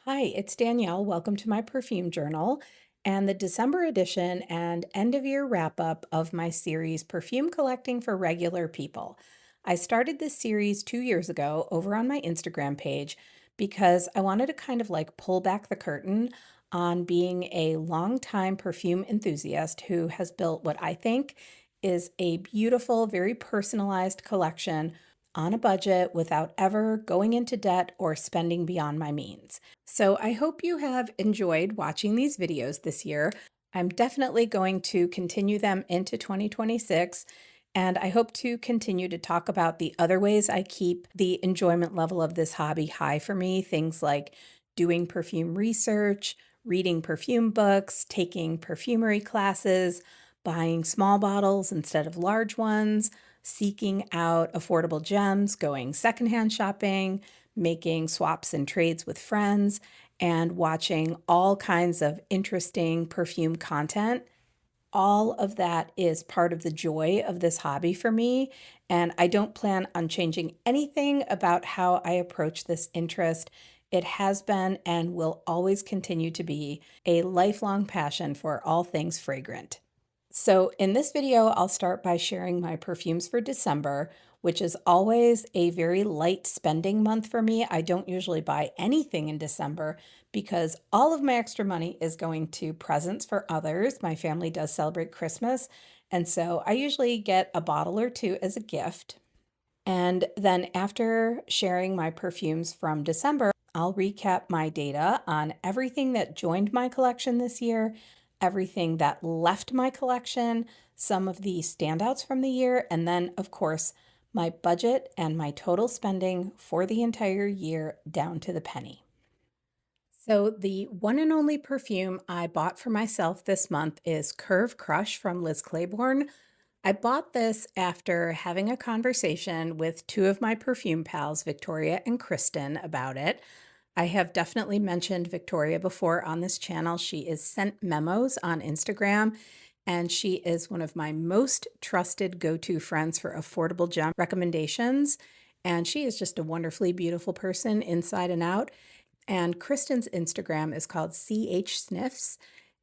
Hi, it's Danielle. Welcome to my perfume journal and the December edition and end of year wrap up of my series, Perfume Collecting for Regular People. I started this series 2 years ago over on my Instagram page because I wanted to kind of like pull back the curtain on being a longtime perfume enthusiast who has built what I think is a beautiful, very personalized collection on a budget without ever going into debt or spending beyond my means. So I hope you have enjoyed watching these videos this year. I'm definitely going to continue them into 2026, and I hope to continue to talk about the other ways I keep the enjoyment level of this hobby high for me, things like doing perfume research, reading perfume books, taking perfumery classes, buying small bottles instead of large ones, seeking out affordable gems, going secondhand shopping, making swaps and trades with friends, and watching all kinds of interesting perfume content. All of that is part of the joy of this hobby for me, and I don't plan on changing anything about how I approach this interest. It has been and will always continue to be a lifelong passion for all things fragrant. So in this video, I'll start by sharing my perfumes for December, which is always a very light spending month for me. I don't usually buy anything in December because all of my extra money is going to presents for others. My family does celebrate Christmas, and so I usually get a bottle or two as a gift. And then after sharing my perfumes from December, I'll recap my data on everything that joined my collection this year, everything that left my collection, some of the standouts from the year, and then, of course, my budget and my total spending for the entire year down to the penny. So, the one and only perfume I bought for myself this month is Curve Crush from Liz Claiborne. I bought this after having a conversation with two of my perfume pals, Victoria and Kristen, about it. I have definitely mentioned Victoria before on this channel. She is Sent Memos on Instagram, and she is one of my most trusted go-to friends for affordable gem recommendations. And she is just a wonderfully beautiful person inside and out. And Kristen's Instagram is called CH Sniffs,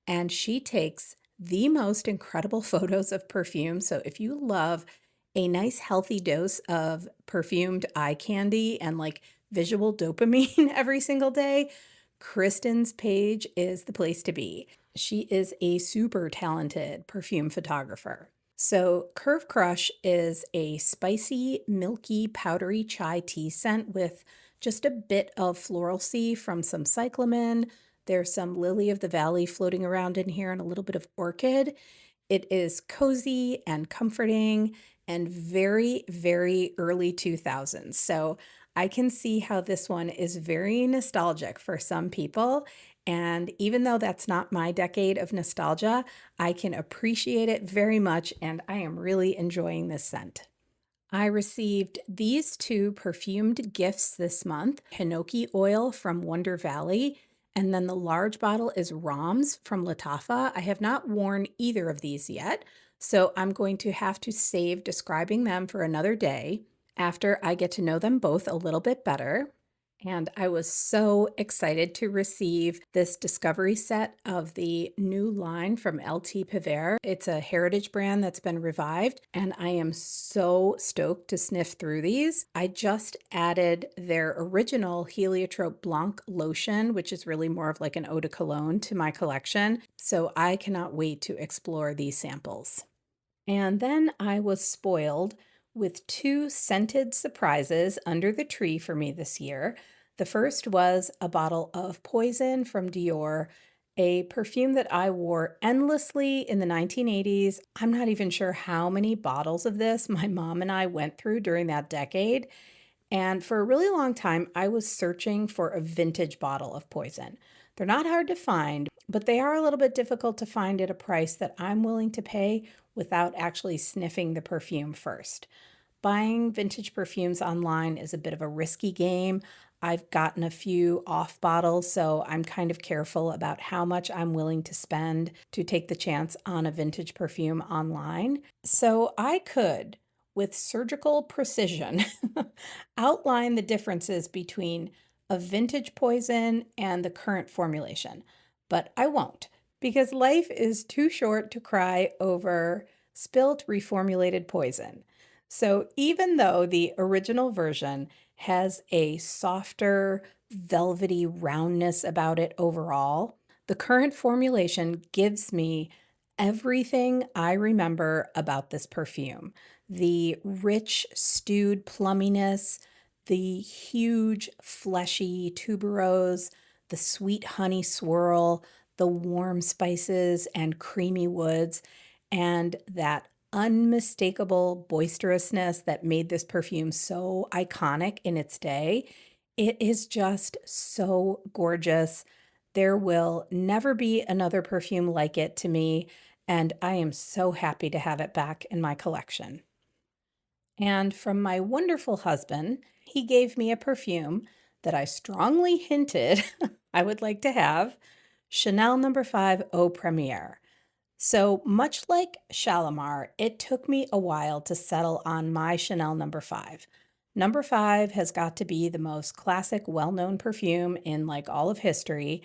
and she takes the most incredible photos of perfume. So if you love a nice healthy dose of perfumed eye candy and like visual dopamine every single day, Kristen's page is the place to be. She is a super talented perfume photographer. So, Curve Crush is a spicy, milky, powdery chai tea scent with just a bit of floralcy from some cyclamen. There's some lily of the valley floating around in here and a little bit of orchid. It is cozy and comforting and very, very early 2000s. So I can see how this one is very nostalgic for some people. And even though that's not my decade of nostalgia, I can appreciate it very much, and I am really enjoying this scent. I received these two perfumed gifts this month, Hinoki oil from Wonder Valley, and then the large bottle is Ramz from Lattafa. I have not worn either of these yet, so I'm going to have to save describing them for another day after I get to know them both a little bit better. And I was so excited to receive this discovery set of the new line from LT Piver. It's a heritage brand that's been revived, and I am so stoked to sniff through these. I just added their original Heliotrope Blanc lotion, which is really more of like an eau de cologne, to my collection. So I cannot wait to explore these samples. And then I was spoiled with two scented surprises under the tree for me this year. The first was a bottle of Poison from Dior, a perfume that I wore endlessly in the 1980s. I'm not even sure how many bottles of this my mom and I went through during that decade. And for a really long time, I was searching for a vintage bottle of Poison. They're not hard to find, but they are a little bit difficult to find at a price that I'm willing to pay without actually sniffing the perfume first. Buying vintage perfumes online is a bit of a risky game. I've gotten a few off bottles, so I'm kind of careful about how much I'm willing to spend to take the chance on a vintage perfume online. So I could, with surgical precision, outline the differences between of vintage poison and the current formulation. But I won't, because life is too short to cry over spilt reformulated poison. So even though the original version has a softer, velvety roundness about it overall, the current formulation gives me everything I remember about this perfume. The rich, stewed plumminess, the huge, fleshy tuberose, the sweet honey swirl, the warm spices and creamy woods, and that unmistakable boisterousness that made this perfume so iconic in its day. It is just so gorgeous. There will never be another perfume like it to me, and I am so happy to have it back in my collection. And from my wonderful husband, he gave me a perfume that I strongly hinted I would like to have, Chanel number 5 Eau Première. So much like Shalimar, it took me a while to settle on my Chanel number 5. Number 5 has got to be the most classic, well-known perfume in like all of history.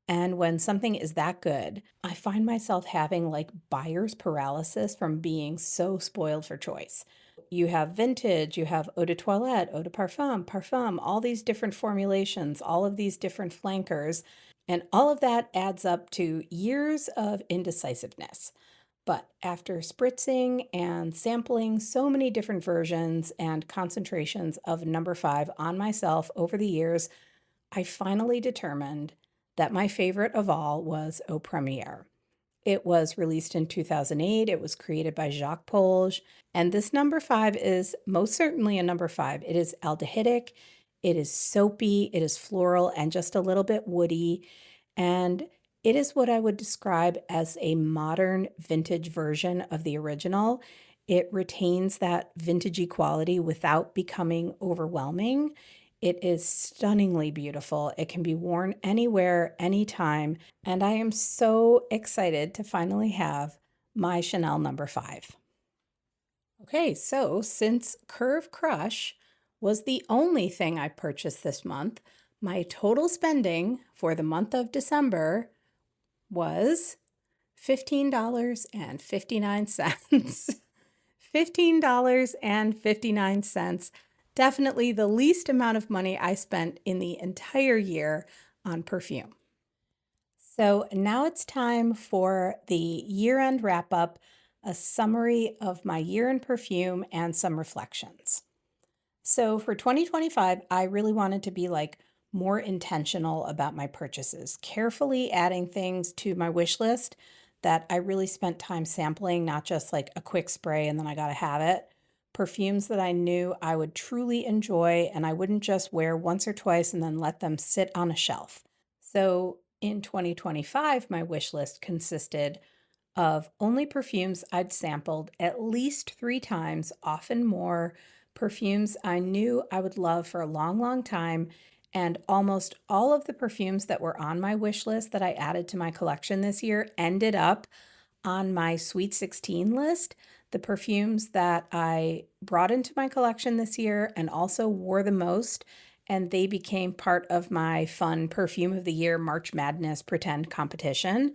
And when something is that good, I find myself having like buyer's paralysis from being so spoiled for choice. You have vintage, you have eau de toilette, eau de parfum, parfum, all these different formulations, all of these different flankers, and all of that adds up to years of indecisiveness. But after spritzing and sampling so many different versions and concentrations of number 5 on myself over the years, I finally determined that my favorite of all was Eau Première. It was released in 2008. It was created by Jacques Polge. And this number 5 is most certainly a number 5. It is aldehydic, it is soapy, it is floral, and just a little bit woody. And it is what I would describe as a modern vintage version of the original. It retains that vintagey quality without becoming overwhelming. It is stunningly beautiful. It can be worn anywhere, anytime, and I am so excited to finally have my Chanel number 5. Okay, so since Curve Crush was the only thing I purchased this month, my total spending for the month of December was $15.59. $15.59. Definitely the least amount of money I spent in the entire year on perfume. So now it's time for the year-end wrap-up, a summary of my year in perfume and some reflections. So for 2025, I really wanted to be like more intentional about my purchases, carefully adding things to my wish list that I really spent time sampling, not just like a quick spray and then I got to have it. Perfumes that I knew I would truly enjoy and I wouldn't just wear once or twice and then let them sit on a shelf. So in 2025, my wish list consisted of only perfumes I'd sampled at least 3 times, often more, perfumes I knew I would love for a long, long time. And almost all of the perfumes that were on my wish list that I added to my collection this year ended up on my Sweet 16 list. The perfumes that I brought into my collection this year and also wore the most, and they became part of my fun Perfume of the Year March Madness pretend competition.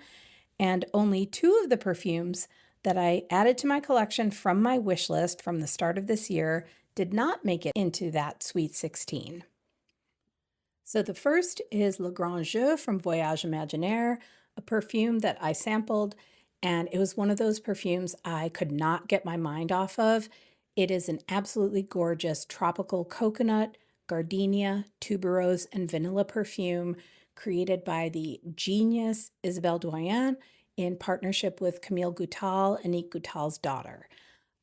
And only 2 of the perfumes that I added to my collection from my wish list from the start of this year did not make it into that Sweet 16. So the first is Le Grand Jeu from Voyages Imaginaires, a perfume that I sampled, and it was one of those perfumes I could not get my mind off of. It is an absolutely gorgeous tropical coconut, gardenia, tuberose, and vanilla perfume created by the genius Isabelle Doyen in partnership with Camille Goutal, Annick Goutal's daughter.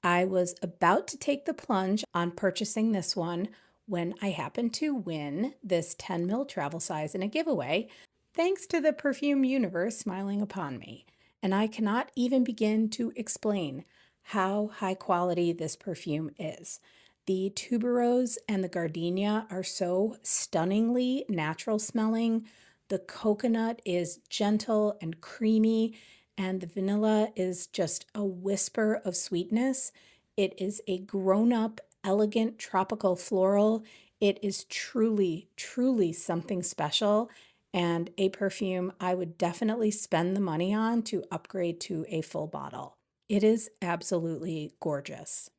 I was about to take the plunge on purchasing this one when I happened to win this 10 ml travel size in a giveaway, thanks to the perfume universe smiling upon me. And I cannot even begin to explain how high quality this perfume is. The tuberose and the gardenia are so stunningly natural smelling. The coconut is gentle and creamy, and the vanilla is just a whisper of sweetness. It is a grown-up, elegant tropical floral It is truly, truly something special and a perfume I would definitely spend the money on to upgrade to a full bottle. It is absolutely gorgeous.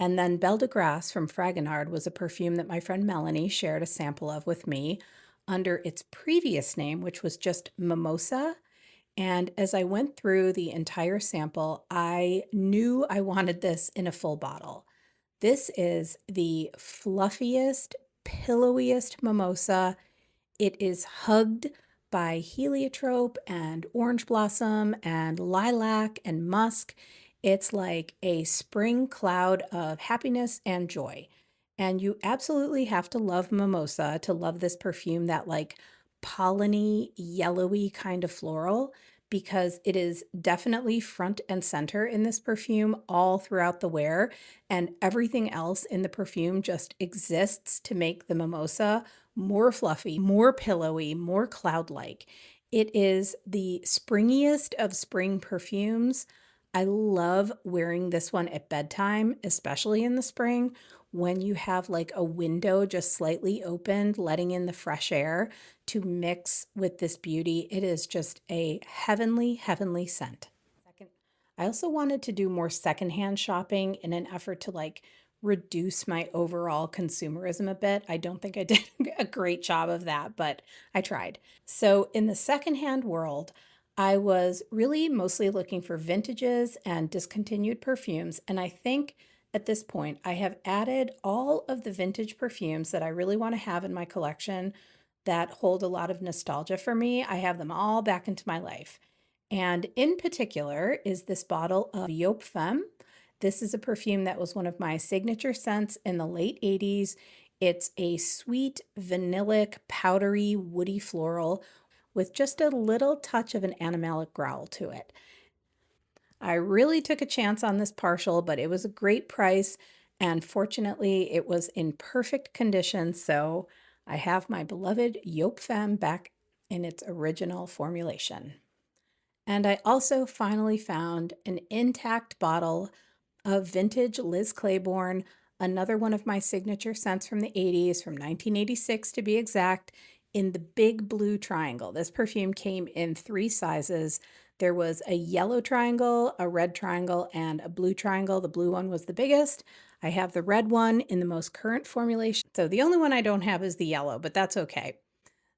And then Belle de Grasse from Fragonard was a perfume that my friend Melanie shared a sample of with me under its previous name, which was just Mimosa. And as I went through the entire sample, I knew I wanted this in a full bottle. This is the fluffiest, pillowiest mimosa. It is hugged by heliotrope and orange blossom and lilac and musk. It's like a spring cloud of happiness and joy. And you absolutely have to love mimosa to love this perfume, that like polleny, yellowy kind of floral, because it is definitely front and center in this perfume all throughout the wear, and everything else in the perfume just exists to make the mimosa more fluffy, more pillowy, more cloud-like. It is the springiest of spring perfumes. I love wearing this one at bedtime, especially in the spring when you have like a window just slightly opened, letting in the fresh air to mix with this beauty. It is just a heavenly, heavenly scent. I also wanted to do more secondhand shopping in an effort to like reduce my overall consumerism a bit. I don't think I did a great job of that, but I tried. So in the secondhand world, I was really mostly looking for vintages and discontinued perfumes. And I think at this point, I have added all of the vintage perfumes that I really want to have in my collection that hold a lot of nostalgia for me. I have them all back into my life. And in particular is this bottle of Joop Femme. This is a perfume that was one of my signature scents in the late 80s. It's a sweet, vanillic, powdery, woody floral with just a little touch of an animalic growl to it. I really took a chance on this partial, but it was a great price, and fortunately it was in perfect condition, so I have my beloved Joop Femme back in its original formulation. And I also finally found an intact bottle of vintage Liz Claiborne, another one of my signature scents from the 80s, from 1986 to be exact, in the big blue triangle. This perfume came in 3 sizes. There was a yellow triangle, a red triangle, and a blue triangle. The blue one was the biggest. I have the red one in the most current formulation. So the only one I don't have is the yellow, but that's okay.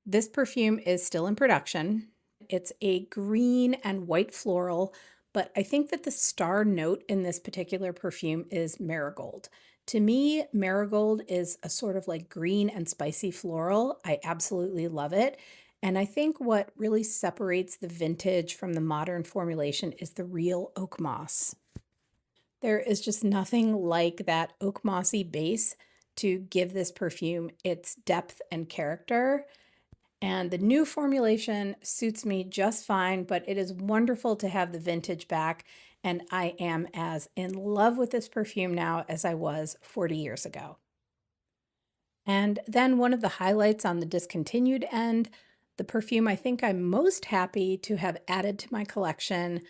This perfume is still in production. It's a green and white floral, but I think that the star note in this particular perfume is marigold. To me, marigold is a sort of like green and spicy floral. I absolutely love it. And I think what really separates the vintage from the modern formulation is the real oak moss. There is just nothing like that oak mossy base to give this perfume its depth and character. And the new formulation suits me just fine, but it is wonderful to have the vintage back. And I am as in love with this perfume now as I was 40 years ago. And then one of the highlights on the discontinued end, the perfume I think I'm most happy to have added to my collection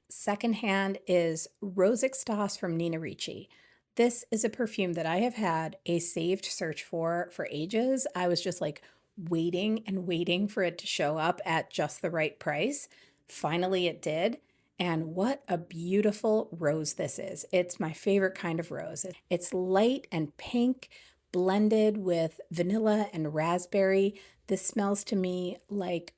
secondhand, is Rose Extase from Nina Ricci. This is a perfume that I have had a saved search for ages. I was just like waiting and waiting for it to show up at just the right price. Finally, it did. And what a beautiful rose this is. It's my favorite kind of rose. It's light and pink, blended with vanilla and raspberry. This smells to me like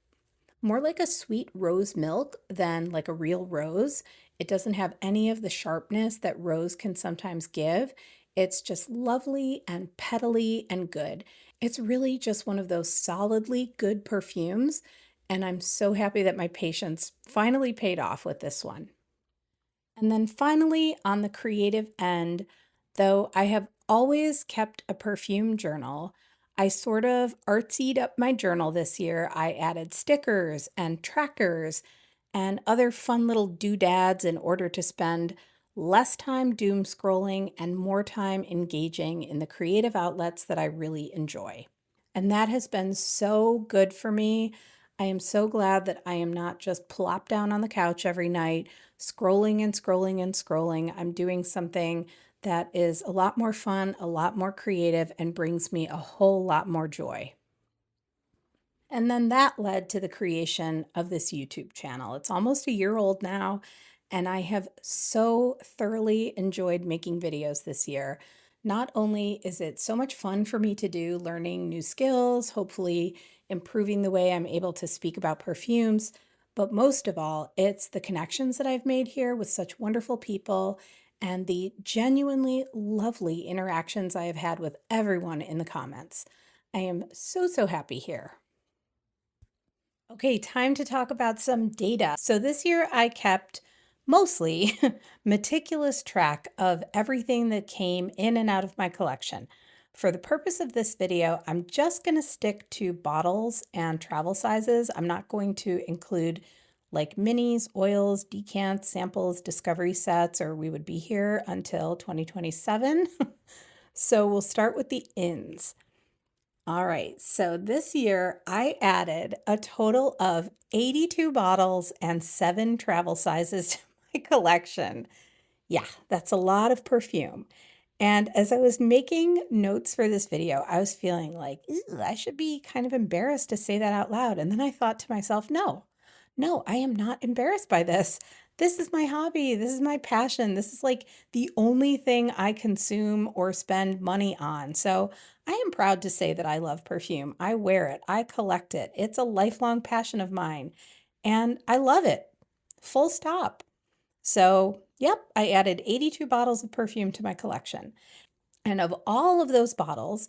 more like a sweet rose milk than like a real rose. It doesn't have any of the sharpness that rose can sometimes give. It's just lovely and petally and good. It's really just one of those solidly good perfumes, and I'm so happy that my patience finally paid off with this one. And then finally, on the creative end, though I have always kept a perfume journal, I sort of artsied up my journal this year. I added stickers and trackers and other fun little doodads in order to spend less time doom scrolling and more time engaging in the creative outlets that I really enjoy. And that has been so good for me. I am so glad that I am not just plopped down on the couch every night, scrolling and scrolling and scrolling. I'm doing something that is a lot more fun, a lot more creative, and brings me a whole lot more joy. And then that led to the creation of this YouTube channel. It's almost a year old now, and I have so thoroughly enjoyed making videos this year. Not only is it so much fun for me to do, learning new skills, hopefully improving the way I'm able to speak about perfumes, but most of all, it's the connections that I've made here with such wonderful people and the genuinely lovely interactions I have had with everyone in the comments. I am so, so happy here. Okay, time to talk about some data. So this year I kept mostly meticulous track of everything that came in and out of my collection. For the purpose of this video, I'm just going to stick to bottles and travel sizes. I'm not going to include like minis, oils, decants, samples, discovery sets, or we would be here until 2027. So we'll start with the ins. All right, so this year I added a total of 82 bottles and 7 travel sizes to my collection. Yeah, that's a lot of perfume. And as I was making notes for this video, I was feeling like, "Ew, I should be kind of embarrassed to say that out loud." And then I thought to myself, no, I am not embarrassed by this. This is my hobby. This is my passion. This is like the only thing I consume or spend money on. So I am proud to say that I love perfume. I wear it, I collect it. It's a lifelong passion of mine, and I love it. Full stop. So, yep, I added 82 bottles of perfume to my collection. And of all of those bottles,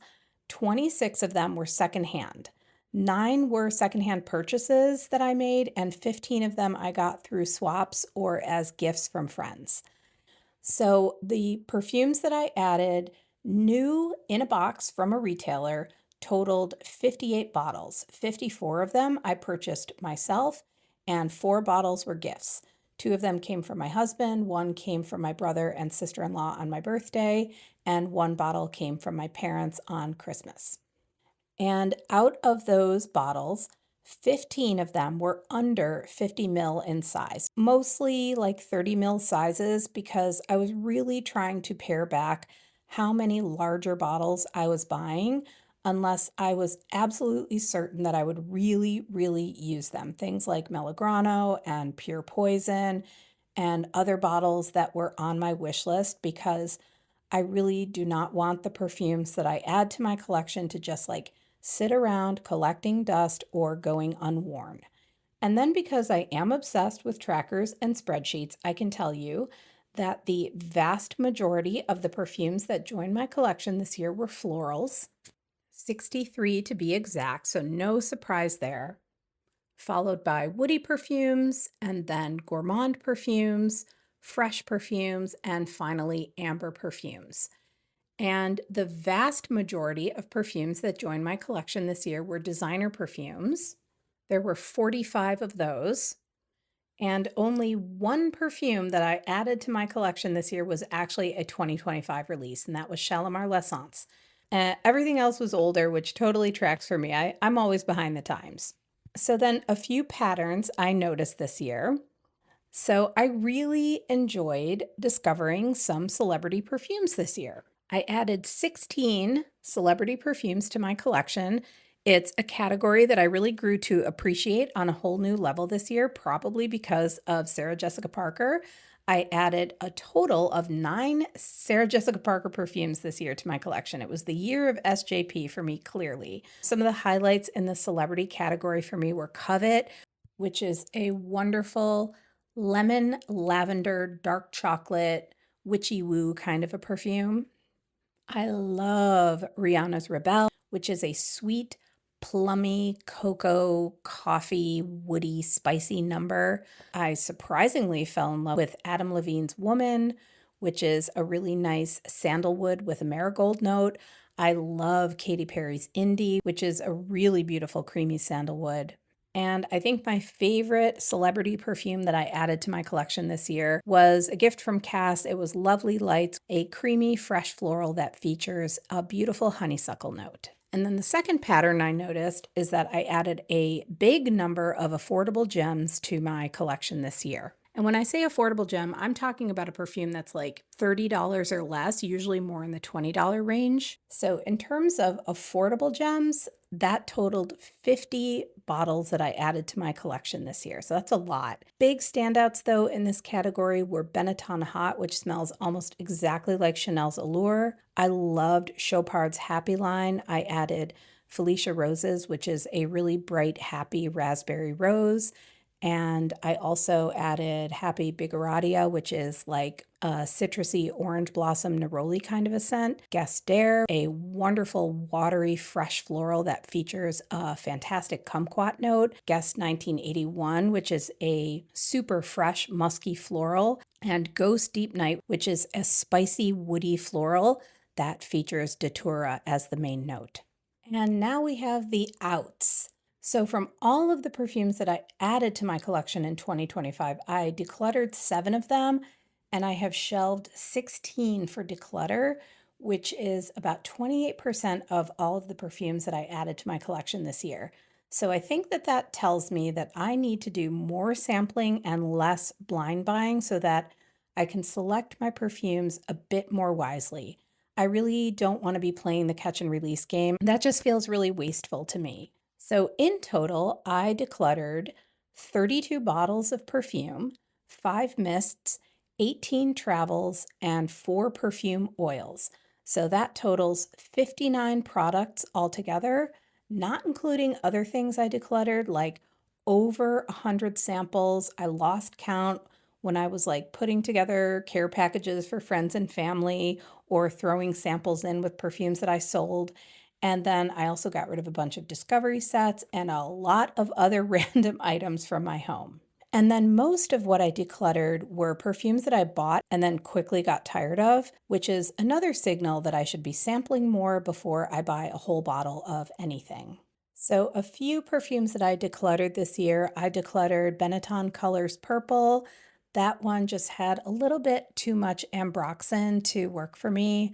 26 of them were secondhand. 9 were secondhand purchases that I made, and 15 of them I got through swaps or as gifts from friends. So the perfumes that I added, new in a box from a retailer, totaled 58 bottles. 54 of them I purchased myself, and 4 bottles were gifts. 2 of them came from my husband, 1 came from my brother and sister-in-law on my birthday, and 1 bottle came from my parents on Christmas. And out of those bottles, 15 of them were under 50 ml in size, mostly like 30 ml sizes, because I was really trying to pare back how many larger bottles I was buying unless I was absolutely certain that I would really, really use them. Things like Melograno and Pure Poison and other bottles that were on my wish list, because I really do not want the perfumes that I add to my collection to just like sit around collecting dust or going unworn. And then because I am obsessed with trackers and spreadsheets, I can tell you that the vast majority of the perfumes that joined my collection this year were florals, 63 to be exact, so no surprise there, followed by woody perfumes, and then gourmand perfumes, fresh perfumes, and finally amber perfumes. And the vast majority of perfumes that joined my collection this year were designer perfumes. There were 45 of those. And only 1 perfume that I added to my collection this year was actually a 2025 release, and that was Shalimar l'Essence. Everything else was older, which totally tracks for me. I'm always behind the times. So then a few patterns I noticed this year. So I really enjoyed discovering some celebrity perfumes this year. I added 16 celebrity perfumes to my collection. It's a category that I really grew to appreciate on a whole new level this year, probably because of Sarah Jessica Parker. I added a total of 9 Sarah Jessica Parker perfumes this year to my collection. It was the year of SJP for me, clearly. Some of the highlights in the celebrity category for me were Covet, which is a wonderful lemon, lavender, dark chocolate, witchy woo kind of a perfume. I love Rihanna's Rebelle, which is a sweet, plummy, cocoa, coffee, woody, spicy number. I surprisingly fell in love with Adam Levine's Woman, which is a really nice sandalwood with a marigold note. I love Katy Perry's Indie, which is a really beautiful creamy sandalwood. And I think my favorite celebrity perfume that I added to my collection this year was a gift from Cass. It was Lovely Lights, a creamy, fresh floral that features a beautiful honeysuckle note. And then the second pattern I noticed is that I added a big number of affordable gems to my collection this year. And when I say affordable gem, I'm talking about a perfume that's like $30 or less, usually more in the $20 range. So, in terms of affordable gems, that totaled 50 bottles that I added to my collection this year. So, that's a lot. Big standouts, though, in this category were Benetton Hot, which smells almost exactly like Chanel's Allure. I loved Chopard's Happy line. I added Felicia Roses, which is a really bright, happy raspberry rose. And I also added Happy Bigaradia, which is like a citrusy orange blossom neroli kind of a scent. Gaster, a wonderful watery fresh floral that features a fantastic kumquat note. Guest 1981, which is a super fresh musky floral. And Ghost Deep Night, which is a spicy woody floral that features datura as the main note. And now we have the outs. So, from all of the perfumes that I added to my collection in 2025, I decluttered 7 of them, and I have shelved 16 for declutter, which is about 28% of all of the perfumes that I added to my collection this year. So, I think that that tells me that I need to do more sampling and less blind buying so that I can select my perfumes a bit more wisely. I really don't want to be playing the catch and release game. That just feels really wasteful to me. So in total, I decluttered 32 bottles of perfume, 5 mists, 18 travels, and 4 perfume oils. So that totals 59 products altogether, not including other things I decluttered like over 100 samples. I lost count when I was like putting together care packages for friends and family or throwing samples in with perfumes that I sold. And then I also got rid of a bunch of discovery sets and a lot of other random items from my home. And then most of what I decluttered were perfumes that I bought and then quickly got tired of, which is another signal that I should be sampling more before I buy a whole bottle of anything. So, a few perfumes that I decluttered this year, I decluttered Benetton Colors Purple. That one just had a little bit too much ambroxan to work for me.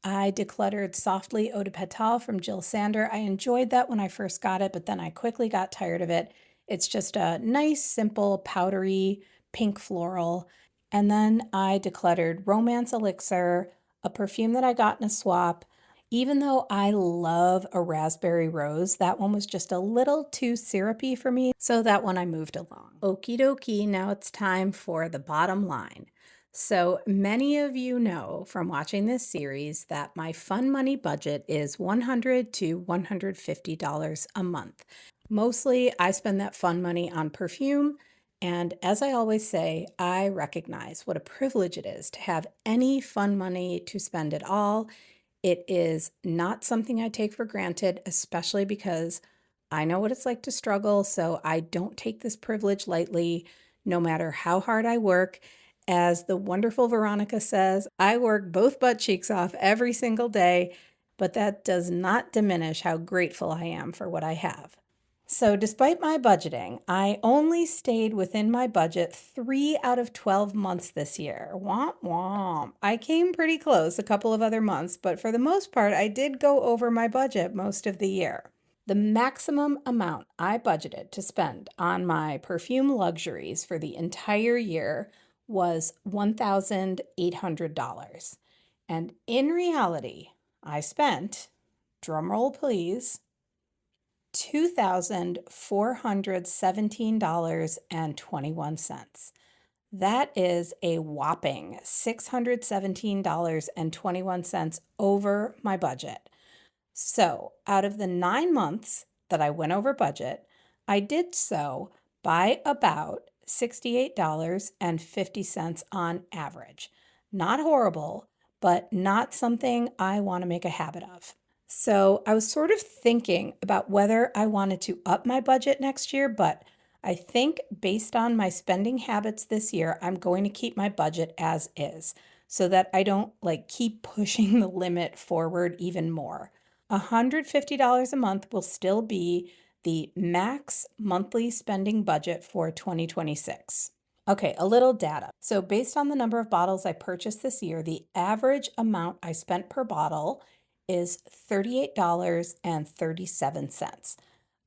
I decluttered Softly Eau de Petal from Jill Sander. I enjoyed that when I first got it, but then I quickly got tired of it. It's just a nice, simple, powdery pink floral. And then I decluttered Romance Elixir, a perfume that I got in a swap. Even though I love a raspberry rose, that one was just a little too syrupy for me, so that one I moved along. Okie dokie, now it's time for the bottom line. So many of you know from watching this series that my fun money budget is $100 to $150 a month. Mostly, I spend that fun money on perfume. And as I always say, I recognize what a privilege it is to have any fun money to spend at all. It is not something I take for granted, especially because I know what it's like to struggle. So I don't take this privilege lightly, no matter how hard I work. As the wonderful Veronica says, I work both butt cheeks off every single day, but that does not diminish how grateful I am for what I have. So, despite my budgeting, I only stayed within my budget 3 out of 12 months this year. Womp womp. I came pretty close a couple of other months, but for the most part, I did go over my budget most of the year. The maximum amount I budgeted to spend on my perfume luxuries for the entire year was $1,800. And in reality, I spent, drumroll please, $2,417.21. That is a whopping $617.21 over my budget. So, out of the 9 months that I went over budget, I did so by about $68.50 on average. Not horrible, but not something I want to make a habit of. So I was sort of thinking about whether I wanted to up my budget next year, but I think based on my spending habits this year, I'm going to keep my budget as is so that I don't like keep pushing the limit forward even more. $150 a month will still be the max monthly spending budget for 2026. Okay, a little data. So based on the number of bottles I purchased this year, the average amount I spent per bottle is $38.37.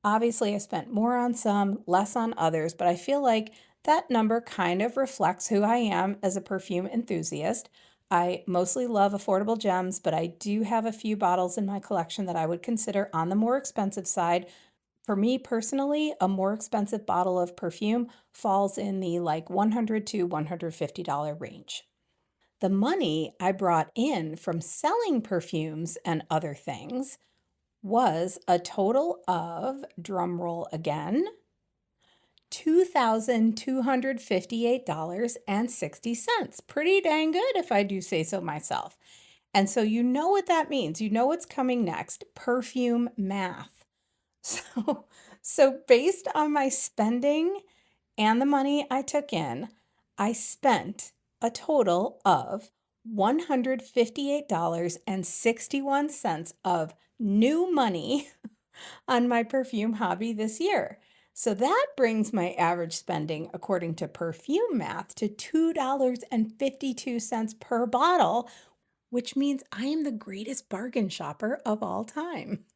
Obviously, I spent more on some, less on others, but I feel like That number kind of reflects who I am as a perfume enthusiast. I mostly love affordable gems, but I do have a few bottles in my collection that I would consider on the more expensive side. For me personally, a more expensive bottle of perfume falls in the like $100 to $150 range. The money I brought in from selling perfumes and other things was a total of, drumroll again, $2,258.60. Pretty dang good if I do say so myself. And so you know what that means. You know what's coming next, perfume math. So, so based on my spending and the money I took in, I spent a total of $158.61 of new money on my perfume hobby this year. So that brings my average spending, according to perfume math, to $2.52 per bottle, which means I am the greatest bargain shopper of all time.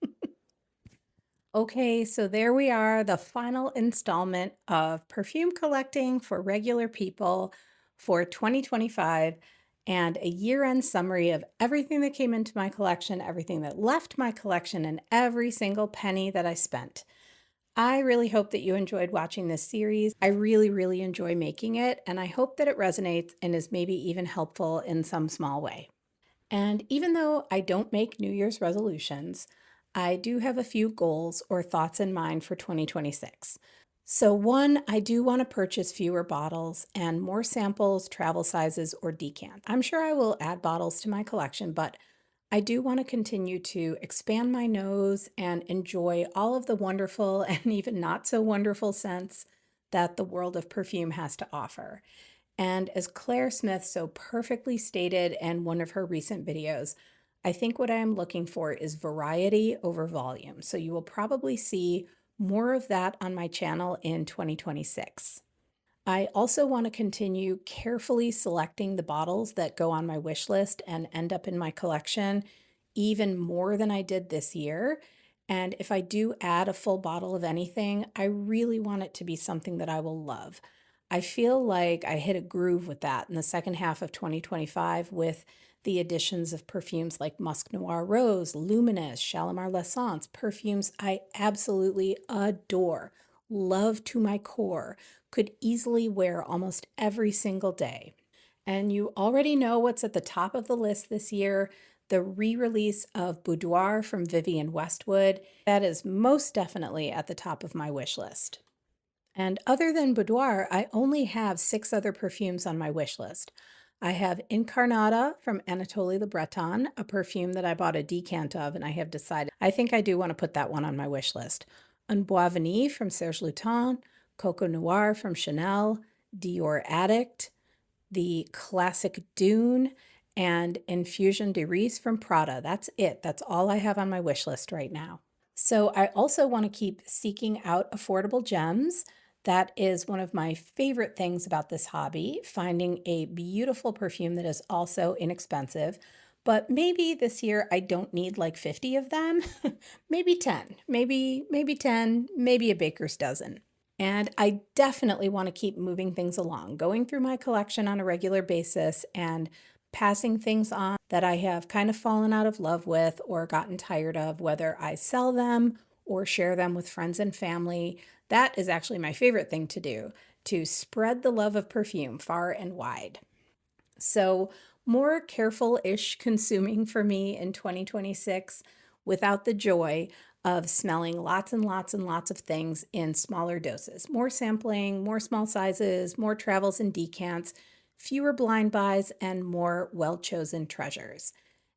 Okay, so there we are, the final installment of Perfume Collecting for Regular People for 2025, and a year-end summary of everything that came into my collection, everything that left my collection, and every single penny that I spent. I really hope that you enjoyed watching this series. I really, really enjoy making it, and I hope that it resonates and is maybe even helpful in some small way. And even though I don't make New Year's resolutions, I do have a few goals or thoughts in mind for 2026. So, one, I do want to purchase fewer bottles and more samples, travel sizes, or decants. I'm sure I will add bottles to my collection, but I do want to continue to expand my nose and enjoy all of the wonderful and even not so wonderful scents that the world of perfume has to offer. And as Claire Smith so perfectly stated in one of her recent videos, I think what I am looking for is variety over volume. So you will probably see more of that on my channel in 2026. I also want to continue carefully selecting the bottles that go on my wish list and end up in my collection even more than I did this year. And if I do add a full bottle of anything, I really want it to be something that I will love. I feel like I hit a groove with that in the second half of 2025 with the additions of perfumes like Musc Noir Rose, Luminous, Shalimar l'Essence, perfumes I absolutely adore, love to my core, could easily wear almost every single day. And you already know what's at the top of the list this year, the re-release of Boudoir from Vivienne Westwood. That is most definitely at the top of my wish list. And other than Boudoir, I only have 6 other perfumes on my wish list. I have Incarnata from Anatoly Le Breton, a perfume that I bought a decant of, and I have decided I think I do want to put that one on my wish list. Un Bois Veni from Serge Lutens, Coco Noir from Chanel, Dior Addict, the classic Dune, and Infusion de Riz from Prada. That's it. That's all I have on my wish list right now. So I also want to keep seeking out affordable gems. That is one of my favorite things about this hobby, finding a beautiful perfume that is also inexpensive. But maybe this year I don't need like 50 of them, maybe 10, maybe 10, maybe a baker's dozen. And I definitely want to keep moving things along, going through my collection on a regular basis and passing things on that I have kind of fallen out of love with or gotten tired of, whether I sell them or share them with friends and family. That is actually my favorite thing to do, to spread the love of perfume far and wide. So, more careful-ish consuming for me in 2026 without the joy of smelling lots and lots and lots of things in smaller doses. More sampling, more small sizes, more travels and decants, fewer blind buys, and more well-chosen treasures.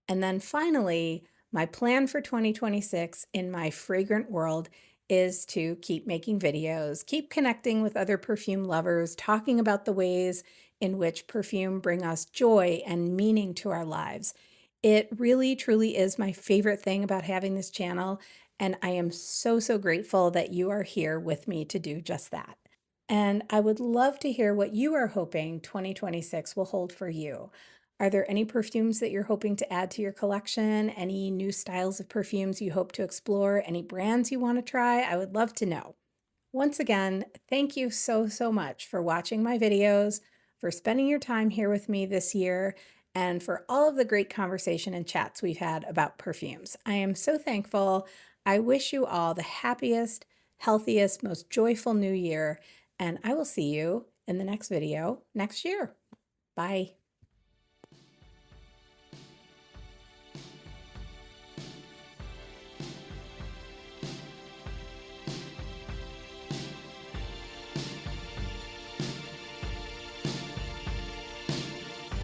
And then finally, my plan for 2026 in my fragrant world is to keep making videos, keep connecting with other perfume lovers, talking about the ways in which perfume bring us joy and meaning to our lives. It really, truly is my favorite thing about having this channel, and I am so, so grateful that you are here with me to do just that. And I would love to hear what you are hoping 2026 will hold for you. Are there any perfumes that you're hoping to add to your collection? Any new styles of perfumes you hope to explore? Any brands you want to try? I would love to know. Once again, thank you so much for watching my videos, for spending your time here with me this year, and for all of the great conversation and chats we've had about perfumes. I am so thankful. I wish you all the happiest, healthiest, most joyful new year, and I will see you in the next video next year. Bye.